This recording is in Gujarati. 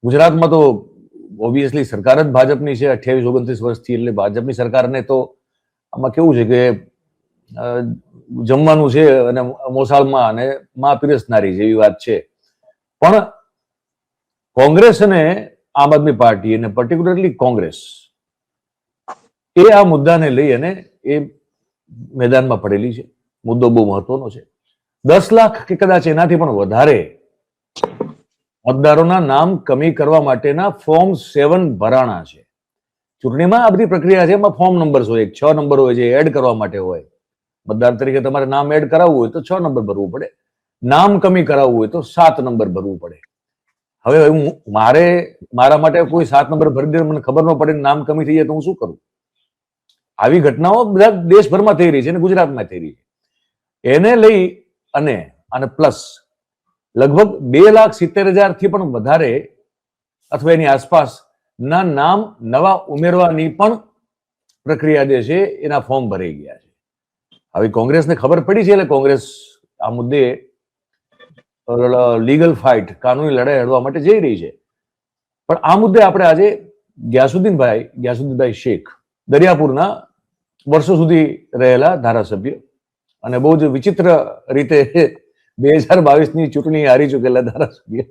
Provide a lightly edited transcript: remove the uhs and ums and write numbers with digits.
ગુજરાતમાં તો ઓબ્વિયસલી સરકાર જ ભાજપની છે 28-29 વર્ષથી, એટલે ભાજપની સરકારને તો આમાં કેવું છે કે જમવાનું છે અને મોસાળમાં અને માં પીરસનારી જેવી વાત છે. પણ કોંગ્રેસ અને આમ આદમી પાર્ટી અને પર્ટિક્યુલરલી કોંગ્રેસ એ આ મુદ્દાને લઈ અને એ મેદાનમાં પડેલી છે. મુદ્દો બહુ મહત્વનો છે. 10 લાખ કે કદાચ એનાથી પણ વધારે મતદારોના નામ કમી કરવા માટેના ફોર્મ 7 ભરાણા છે. ચૂંટણીમાં આ બધી પ્રક્રિયા છે, એમાં ફોર્મ નંબર હોય, 6 નંબર હોય છે, એડ કરવા માટે હોય. મતદાર તરીકે તમારે નામ એડ કરાવવું હોય તો 6 નંબર ભરવું પડે, નામ કમી કરાવવું હોય તો 7 નંબર ભરવું પડે. હવે મારા માટે કોઈ 7 નંબર ભરી દે, મને ખબર ન પડે, નામ કમી થઈ જાય તો હું શું કરું? આવી ઘટનાઓ બધા દેશભરમાં થઈ રહી છે અને ગુજરાતમાં થઈ રહી છે. એને લઈ અને પ્લસ લગભગ 2,70,000 થી પણ વધારે અથવા એની આસપાસ ના નામ નવા ઉમેરવાની પણ પ્રક્રિયા જે છે એના ફોર્મ ભરાઈ ગયા છે. હવે કોંગ્રેસને ખબર પડી છે એટલે કોંગ્રેસ આ મુદ્દે લીગલ ફાઇટ, કાનૂની લડાઈ લડવા માટે જઈ રહી છે. પણ આ મુદ્દે આપણે આજે ગ્યાસુદ્દીનભાઈ શેખ, દરિયાપુરના વર્ષો સુધી રહેલા ધારાસભ્ય અને બહુ જ વિચિત્ર રીતે 2022ની ચૂંટણી હારી ચૂકેલા ધારાસભ્ય,